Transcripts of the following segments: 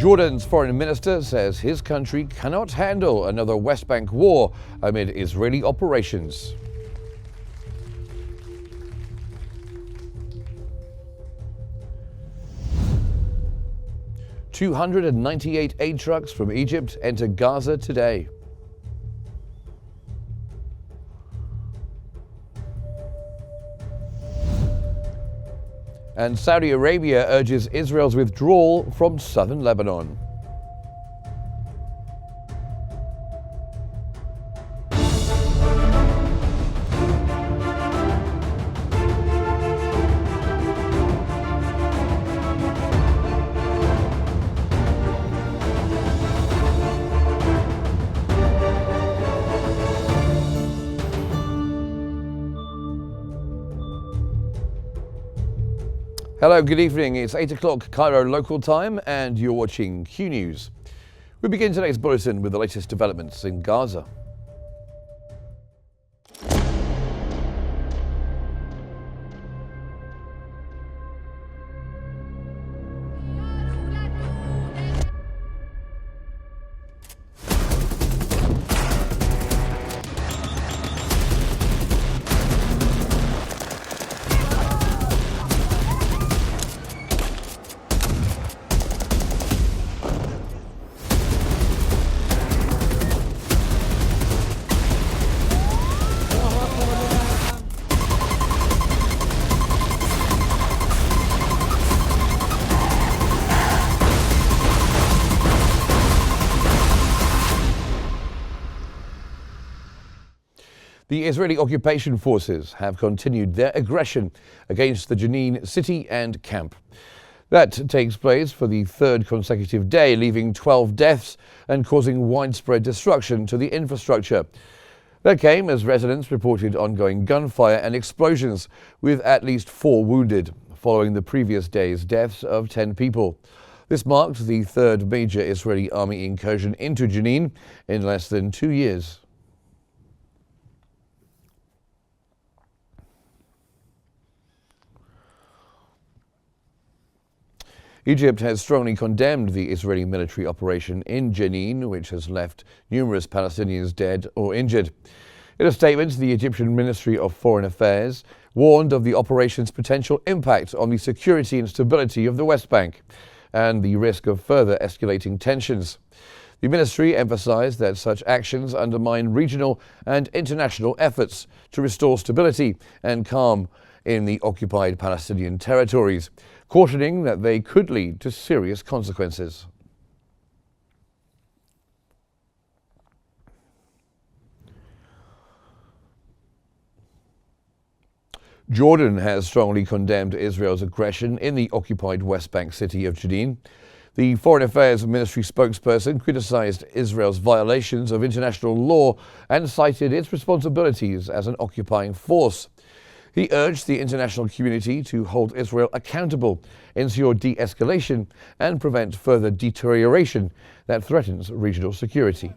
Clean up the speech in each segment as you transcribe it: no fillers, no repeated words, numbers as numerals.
Jordan's foreign minister says his country cannot handle another West Bank war amid Israeli operations. "298 aid trucks from Egypt enter Gaza today." And Saudi Arabia urges Israel's withdrawal from southern Lebanon. Hello, good evening. It's 8 o'clock Cairo local time and you're watching Q News. We begin today's bulletin with the latest developments in Gaza. The Israeli occupation forces have continued their aggression against the Jenin city and camp. That takes place for the third consecutive day, leaving 12 deaths and causing widespread destruction to the infrastructure. That came as residents reported ongoing gunfire and explosions, with at least 4 wounded, following the previous day's deaths of 10 people. This marked the third major Israeli army incursion into Jenin in less than 2 years. Egypt has strongly condemned the Israeli military operation in Jenin, which has left numerous Palestinians dead or injured. In a statement, the Egyptian Ministry of Foreign Affairs warned of the operation's potential impact on the security and stability of the West Bank and the risk of further escalating tensions. The ministry emphasized that such actions undermine regional and international efforts to restore stability and calm in the occupied Palestinian territories, cautioning that they could lead to serious consequences. Jordan has strongly condemned Israel's aggression in the occupied West Bank city of Jenin. The Foreign Affairs Ministry spokesperson criticized Israel's violations of international law and cited its responsibilities as an occupying force. He urged the international community to hold Israel accountable, ensure de-escalation, and prevent further deterioration that threatens regional security.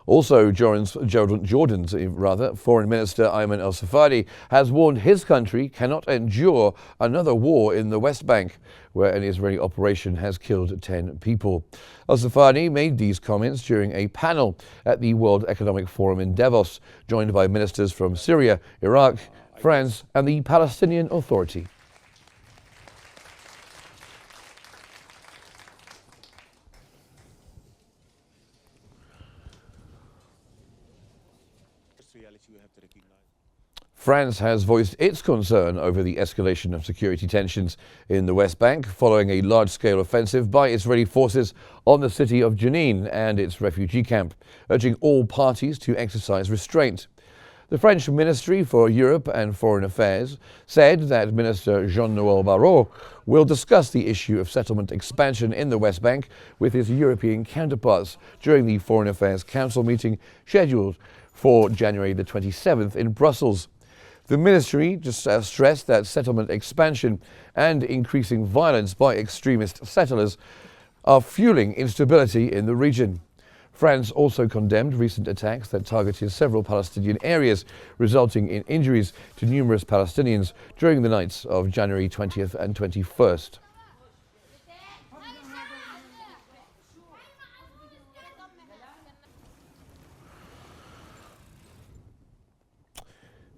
Also, Jordan's Foreign Minister Ayman al-Safadi has warned his country cannot endure another war in the West Bank, where an Israeli operation has killed 10 people. Al-Safadi made these comments during a panel at the World Economic Forum in Davos, joined by ministers from Syria, Iraq, France, and the Palestinian Authority. France has voiced its concern over the escalation of security tensions in the West Bank following a large-scale offensive by Israeli forces on the city of Jenin and its refugee camp, urging all parties to exercise restraint. The French Ministry for Europe and Foreign Affairs said that Minister Jean-Noël Barrot will discuss the issue of settlement expansion in the West Bank with his European counterparts during the Foreign Affairs Council meeting scheduled for January the 27th in Brussels. The ministry just stressed that settlement expansion and increasing violence by extremist settlers are fueling instability in the region. France also condemned recent attacks that targeted several Palestinian areas, resulting in injuries to numerous Palestinians during the nights of January 20th and 21st.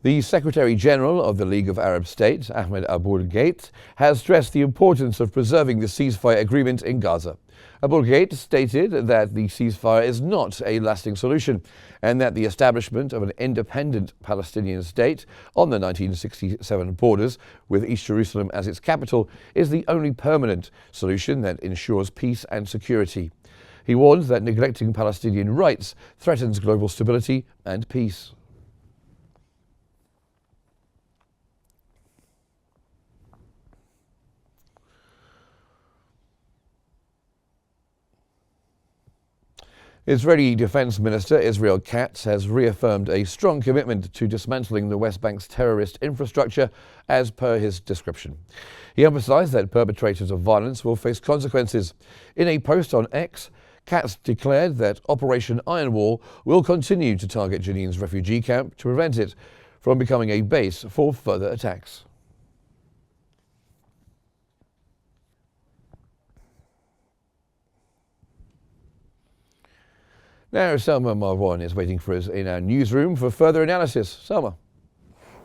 The Secretary-General of the League of Arab States, Ahmed Abul-Gheit, has stressed the importance of preserving the ceasefire agreement in Gaza. Abul-Gheit stated that the ceasefire is not a lasting solution and that the establishment of an independent Palestinian state on the 1967 borders, with East Jerusalem as its capital, is the only permanent solution that ensures peace and security. He warned that neglecting Palestinian rights threatens global stability and peace. Israeli Defense Minister Israel Katz has reaffirmed a strong commitment to dismantling the West Bank's terrorist infrastructure as per his description. He emphasized that perpetrators of violence will face consequences. In a post on X, Katz declared that Operation Iron Wall will continue to target Jenin's refugee camp to prevent it from becoming a base for further attacks. Now, Selma Marwan is waiting for us in our newsroom for further analysis. Selma.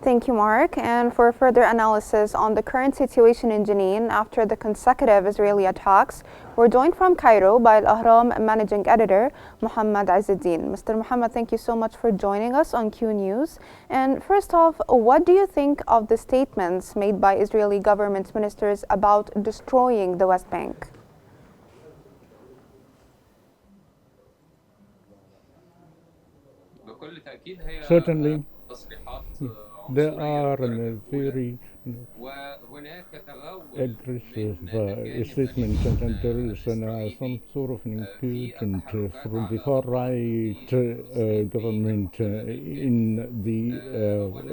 Thank you, Mark. And for further analysis on the current situation in Jenin after the consecutive Israeli attacks, we're joined from Cairo by Al-Ahram Managing Editor Muhammad Azzeddin. Mr. Muhammad, thank you so much for joining us on Qnews. And first off, what do you think of the statements made by Israeli government ministers about destroying the West Bank? Certainly, there are very aggressive statements, and there is some sort of an incursion from the far-right government in the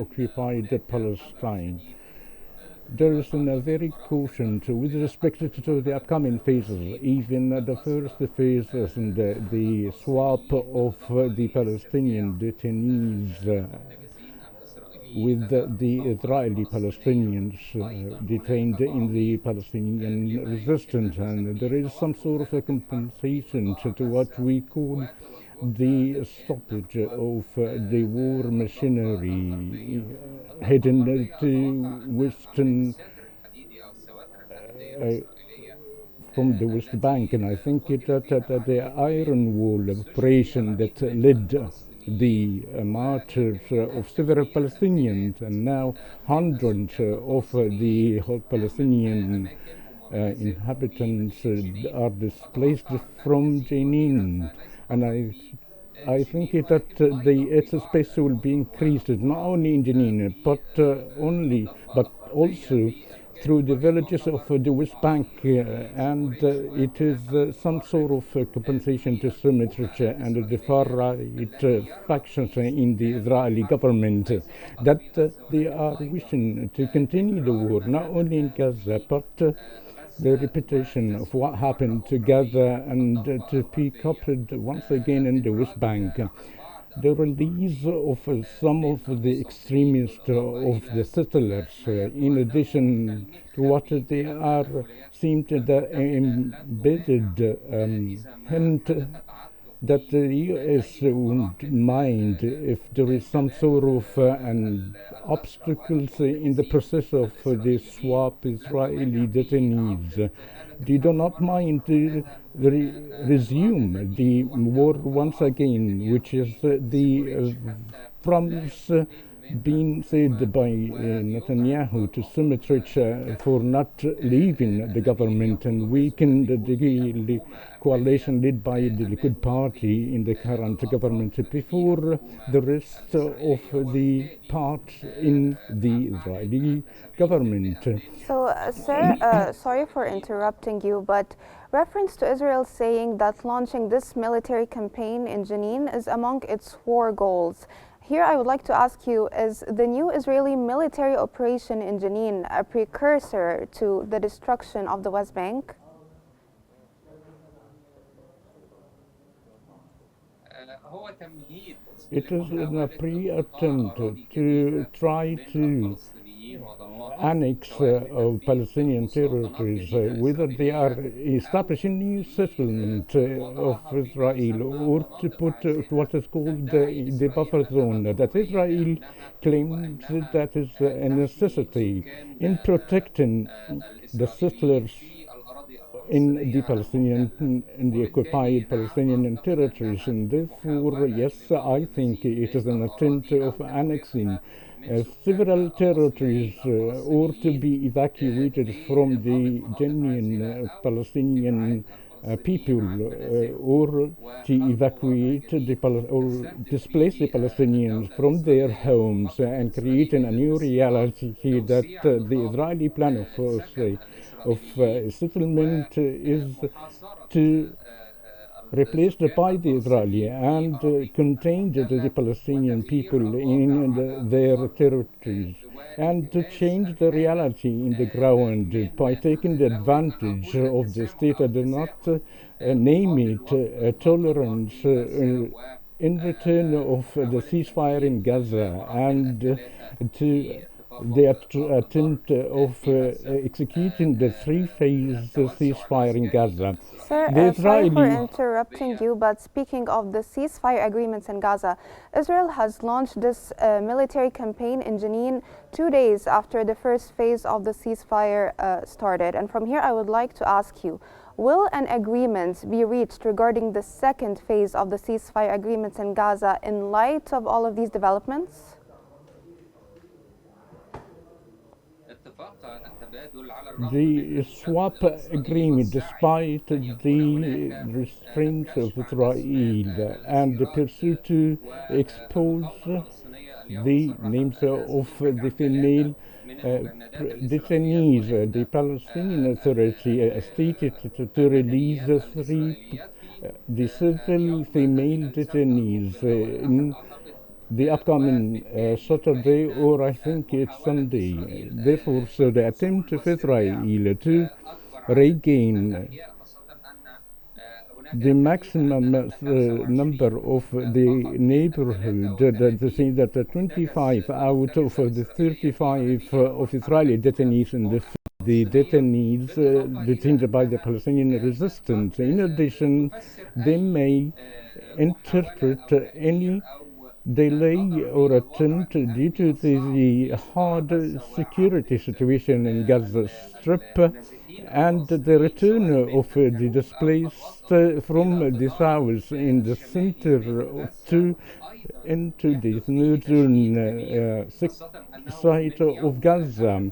occupied Palestine. There is a very caution with respect to the upcoming phases, even the first phases and the swap of the Palestinian detainees with the Israeli Palestinians detained in the Palestinian resistance, and there is some sort of a compensation to what we call the stoppage of the war machinery heading to Western from the West Bank, and I think that the Iron Wall operation that led the martyrs of several Palestinians, and now hundreds of the Palestinian inhabitants are displaced from Jenin, and I think that the airspace will be increased not only in Jenin but also through the villages of the West Bank, and it is some sort of compensation to Semitic and the far-right factions in the Israeli government that they are wishing to continue the war not only in Gaza but the repetition of what happened to Gaza and to be coupled once again in the West Bank. The release of some of the extremists of the settlers, in addition to what they are, seemed the embedded hint that the U.S. won't mind if there is some sort of an obstacles in the process of the swap Israeli detainees. They do not mind to resume the war once again, which is the promise being said by Netanyahu to Semitic for not leaving the government and weaken the coalition led by the Likud party in the current government before the rest of the parts in the Israeli government. So, sir, sorry for interrupting you, but reference to Israel saying that launching this military campaign in Jenin is among its war goals. Here I would like to ask you, is the new Israeli military operation in Jenin a precursor to the destruction of the West Bank? It is a pre-attempt to try to annex of Palestinian territories, whether they are establishing new settlement of Israel or to put what is called the buffer zone that Israel claims that is a necessity in protecting the settlers in the in the occupied Palestinian territories, and therefore, yes, I think it is an attempt of annexing several territories or to be evacuated from the genuine Palestinian people or to evacuate or displace the Palestinians from their homes and creating a new reality that the Israeli plan of settlement is to replaced by the Israeli and contained the Palestinian people in their territories, and to change the reality in the ground by taking the advantage of the state and do not name it tolerance in return of the ceasefire in Gaza and to the attempt of executing the three-phase ceasefire in Gaza. Sir, The sorry for Israeli interrupting you, but speaking of the ceasefire agreements in Gaza, Israel has launched this military campaign in Jenin 2 days after the first phase of the ceasefire started. And from here, I would like to ask you, will an agreement be reached regarding the second phase of the ceasefire agreements in Gaza in light of all of these developments? The swap agreement, despite the restraints of Israel and the pursuit to expose the names of the female detainees, the Palestinian Authority stated to release the civil female detainees in the upcoming Saturday, or I think it's Sunday. Therefore, so the attempt of Israel to regain the maximum number of the neighborhood, the thing that 25 out of the 35 of Israeli detainees in the detainees detained by the Palestinian resistance. In addition, they may interpret any delay or attempt due to the hard security situation in Gaza Strip and the return of the displaced from the south in the center to into the northern side of Gaza.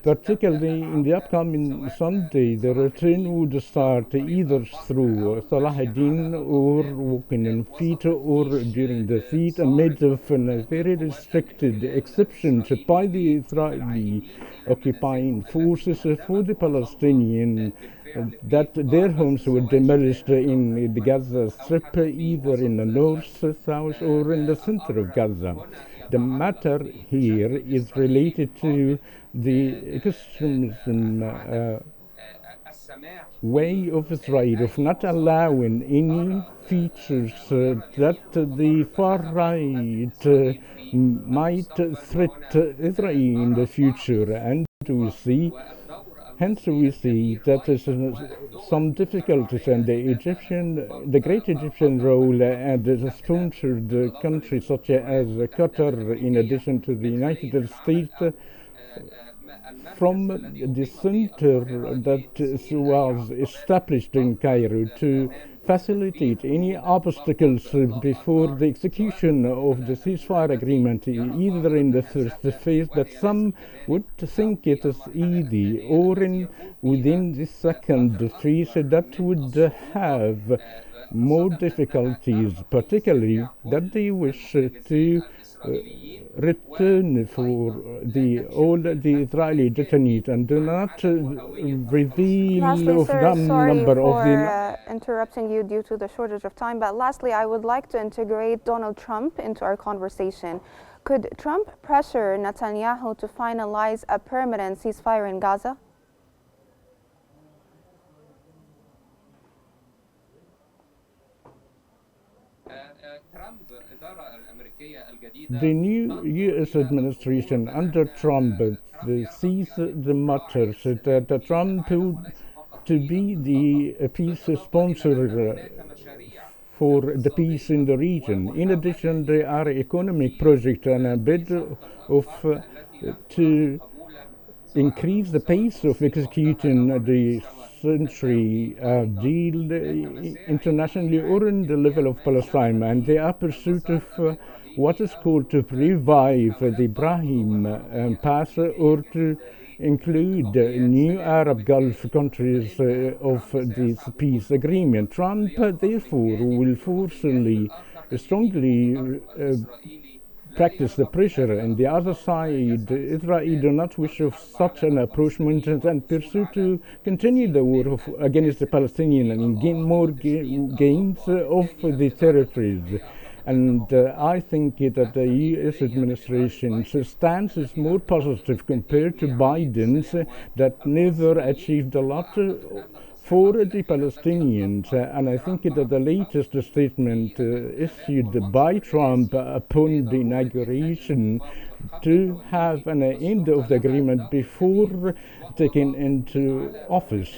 Particularly in the upcoming Sunday, the return would start either through Salah ad-Din or walking in feet or during the feet amid of very restricted exceptions by the Israeli occupying forces for the Palestinian that their homes were demolished in the Gaza Strip, either in the north, south, or in the center of Gaza. The matter here is related to the extremism way of Israel of not allowing any features that the far right might threat Israel in the future, and we see. Hence, we see that there's some difficulties, and the great Egyptian role, and the sponsored countries such as Qatar, in addition to the United States, from the center that was established in Cairo to facilitate any obstacles before the execution of the ceasefire agreement, either in the first phase that some would think it is easy, or within the second phase that would have more difficulties, particularly that they wish to return for all the Israeli detainees and do not reveal Lastly, of sir, them sorry number of for the interrupting you due to the shortage of time, but lastly, I would like to integrate Donald Trump into our conversation. Could Trump pressure Netanyahu to finalize a permanent ceasefire in Gaza? The new U.S. administration under Trump sees the matters that Trump to be the peace sponsor for the peace in the region. In addition, there are economic projects and a bid of to increase the pace of executing the century deal internationally or in the level of Palestine, and they are pursuit of what is called to revive the Ibrahim path or to include new Arab Gulf countries of this peace agreement. Trump, therefore, will forcefully, strongly practice the pressure, and the other side, Israel, do not wish of such an approachment and pursue to continue the war against the Palestinians and gain more gains of the territories. And I think that the U.S. administration's stance is more positive compared to Biden's that never achieved a lot for the Palestinians. And I think that the latest statement issued by Trump upon the inauguration to have an end of the agreement before taking into office.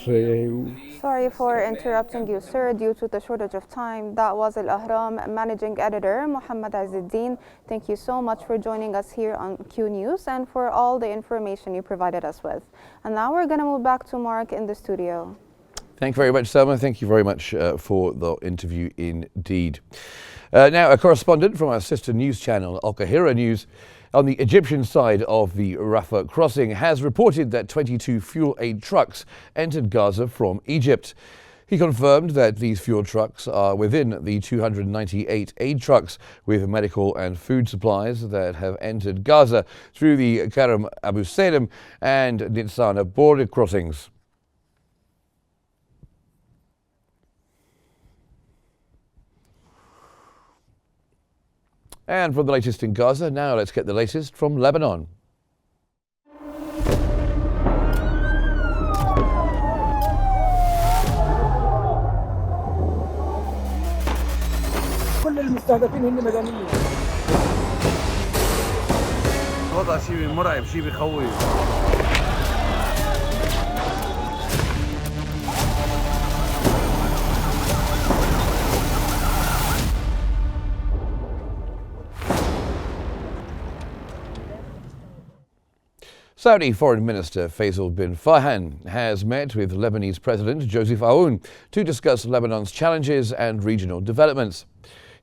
Sorry for interrupting you, sir, due to the shortage of time. That was Al Ahram managing editor Muhammad Azzuddin. Thank you so much for joining us here on Q News and for all the information you provided us with. And now we're going to move back to Mark in the studio. Thank you very much, Selma. Thank you very much for the interview indeed. Now, a correspondent from our sister news channel, Al Qahira News, on the Egyptian side of the Rafah crossing, has reported that 22 fuel aid trucks entered Gaza from Egypt. He confirmed that these fuel trucks are within the 298 aid trucks with medical and food supplies that have entered Gaza through the Karam Abu Salem and Nitsana border crossings. And from the latest in Gaza, now let's get the latest from Lebanon. كل المستهدفين هن مدنيين. وضع شيء مرعب، شيء بخوف. Saudi Foreign Minister Faisal bin Farhan has met with Lebanese President Joseph Aoun to discuss Lebanon's challenges and regional developments.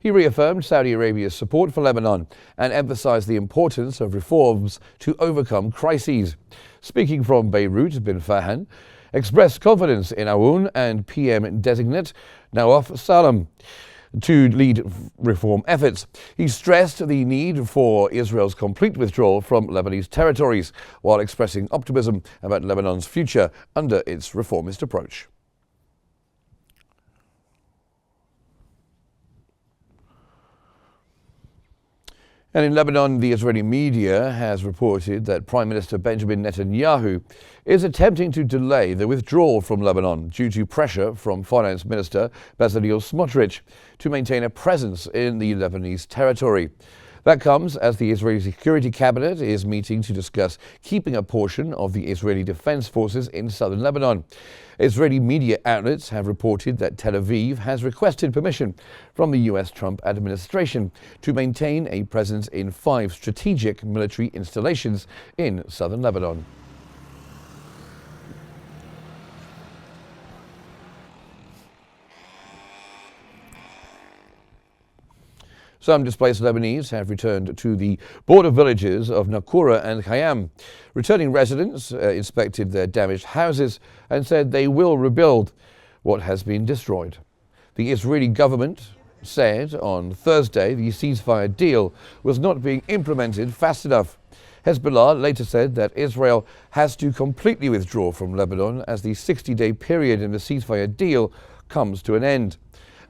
He reaffirmed Saudi Arabia's support for Lebanon and emphasized the importance of reforms to overcome crises. Speaking from Beirut, bin Farhan expressed confidence in Aoun and PM-designate Nawaf Salam to lead reform efforts. He stressed the need for Israel's complete withdrawal from Lebanese territories, while expressing optimism about Lebanon's future under its reformist approach. And in Lebanon, the Israeli media has reported that Prime Minister Benjamin Netanyahu is attempting to delay the withdrawal from Lebanon due to pressure from Finance Minister Bezalel Smotrich to maintain a presence in the Lebanese territory. That comes as the Israeli Security Cabinet is meeting to discuss keeping a portion of the Israeli Defense Forces in southern Lebanon. Israeli media outlets have reported that Tel Aviv has requested permission from the U.S. Trump administration to maintain a presence in 5 strategic military installations in southern Lebanon. Some displaced Lebanese have returned to the border villages of Nakura and Khayyam. Returning residents inspected their damaged houses and said they will rebuild what has been destroyed. The Israeli government said on Thursday the ceasefire deal was not being implemented fast enough. Hezbollah later said that Israel has to completely withdraw from Lebanon as the 60-day period in the ceasefire deal comes to an end,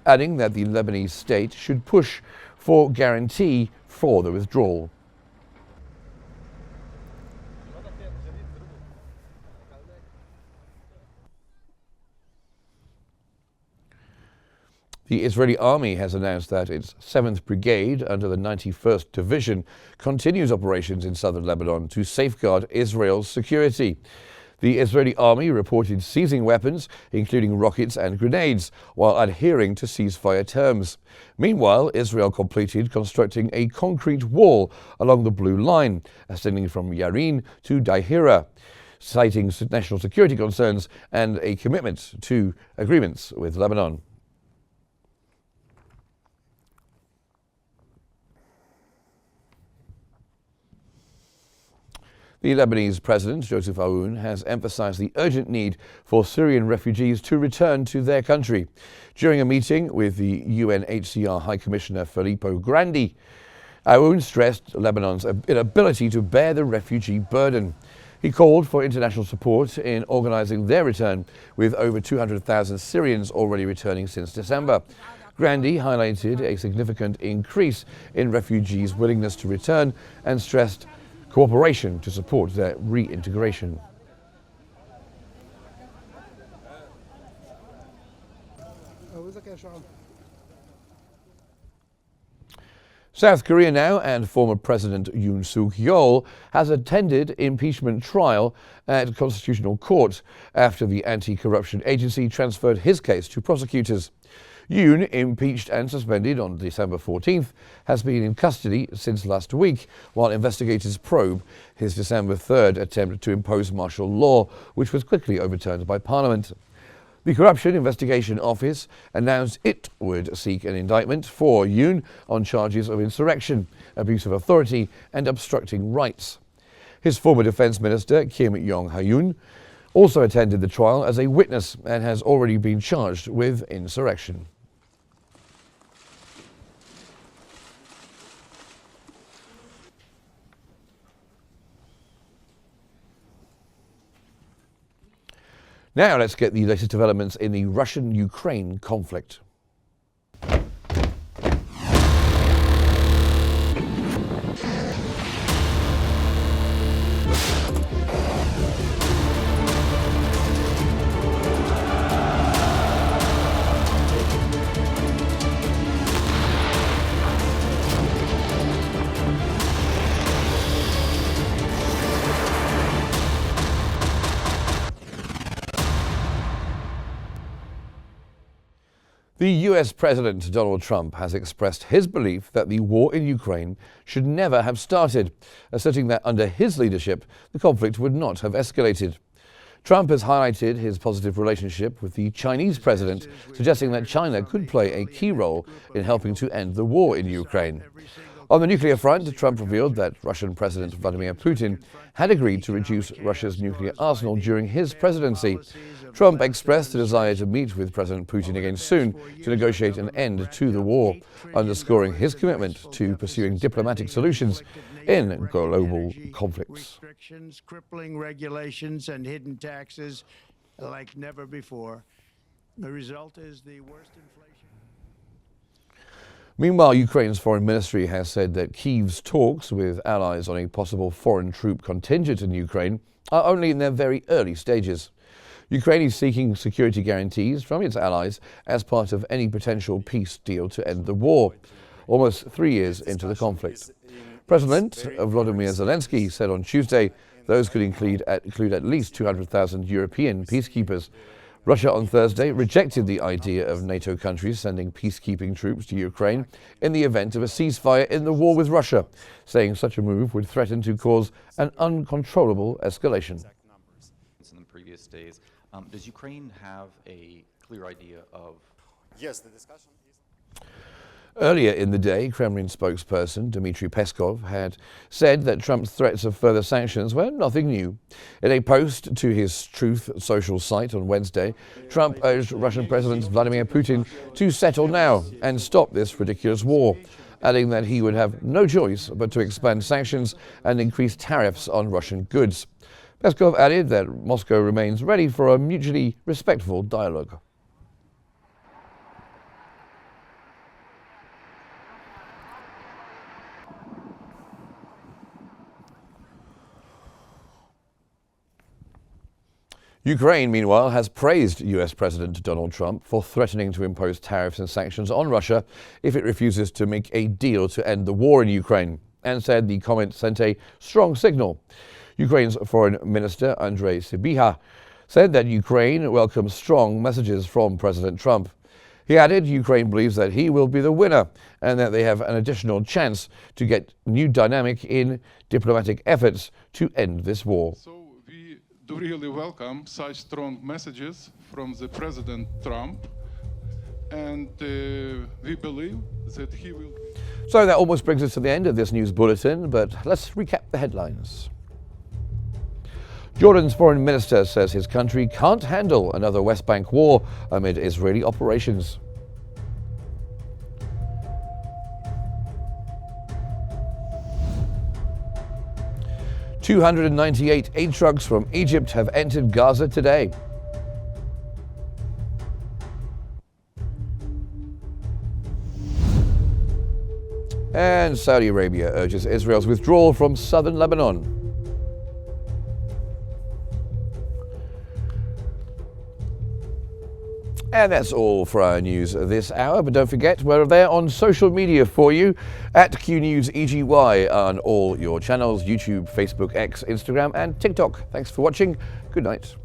adding that the Lebanese state should push for guarantee for the withdrawal. The Israeli army has announced that its 7th Brigade under the 91st Division continues operations in southern Lebanon to safeguard Israel's security. The Israeli army reported seizing weapons, including rockets and grenades, while adhering to ceasefire terms. Meanwhile, Israel completed constructing a concrete wall along the Blue Line, extending from Yarin to Daihira, citing national security concerns and a commitment to agreements with Lebanon. The Lebanese President, Joseph Aoun, has emphasized the urgent need for Syrian refugees to return to their country. During a meeting with the UNHCR High Commissioner Filippo Grandi, Aoun stressed Lebanon's inability to bear the refugee burden. He called for international support in organizing their return, with over 200,000 Syrians already returning since December. Grandi highlighted a significant increase in refugees' willingness to return and stressed cooperation to support their reintegration. South Korea now, and former President Yoon Suk-yeol has attended impeachment trial at Constitutional Court after the anti-corruption agency transferred his case to prosecutors. Yoon, impeached and suspended on December 14th, has been in custody since last week while investigators probe his December 3rd attempt to impose martial law, which was quickly overturned by Parliament. The Corruption Investigation Office announced it would seek an indictment for Yoon on charges of insurrection, abuse of authority and obstructing rights. His former Defence Minister, Kim Yong-hyun, also attended the trial as a witness and has already been charged with insurrection. Now let's get the latest developments in the Russian-Ukraine conflict. The US President Donald Trump has expressed his belief that the war in Ukraine should never have started, asserting that under his leadership, the conflict would not have escalated. Trump has highlighted his positive relationship with the Chinese president, suggesting that China could play a key role in helping to end the war in Ukraine. On the nuclear front, Trump revealed that Russian President Vladimir Putin had agreed to reduce Russia's nuclear arsenal during his presidency. Trump expressed a desire to meet with President Putin again soon to negotiate an end to the war, underscoring his commitment to pursuing diplomatic solutions in global conflicts. Restrictions, crippling regulations, and hidden taxes like never before. The result is the worst inflation. Meanwhile, Ukraine's foreign ministry has said that Kyiv's talks with allies on a possible foreign troop contingent in Ukraine are only in their very early stages. Ukraine is seeking security guarantees from its allies as part of any potential peace deal to end the war, almost 3 years into the conflict. President Volodymyr Zelensky said on Tuesday those could include at least 200,000 European peacekeepers. Russia on Thursday rejected the idea of NATO countries sending peacekeeping troops to Ukraine in the event of a ceasefire in the war with Russia, saying such a move would threaten to cause an uncontrollable escalation. In the previous days, does Ukraine have a clear idea of? Yes, the discussion is. Earlier in the day, Kremlin spokesperson Dmitry Peskov had said that Trump's threats of further sanctions were nothing new. In a post to his Truth social site on Wednesday, Trump urged Russian President Vladimir Putin to settle now and stop this ridiculous war, adding that he would have no choice but to expand sanctions and increase tariffs on Russian goods. Peskov added that Moscow remains ready for a mutually respectful dialogue. Ukraine, meanwhile, has praised US President Donald Trump for threatening to impose tariffs and sanctions on Russia if it refuses to make a deal to end the war in Ukraine, and said the comment sent a strong signal. Ukraine's Foreign Minister Andrei Sybiha said that Ukraine welcomes strong messages from President Trump. He added Ukraine believes that he will be the winner and that they have an additional chance to get new dynamic in diplomatic efforts to end this war. So we do really welcome such strong messages from the President Trump, and we believe that he will. So that almost brings us to the end of this news bulletin, but let's recap the headlines. Jordan's foreign minister says his country can't handle another West Bank war amid Israeli operations. "298 aid trucks from Egypt have entered Gaza today." And Saudi Arabia urges Israel's withdrawal from southern Lebanon. And that's all for our news this hour, but don't forget, we're there on social media for you at Qnews EGY on all your channels: YouTube, Facebook, X, Instagram and TikTok. Thanks for watching. Good night.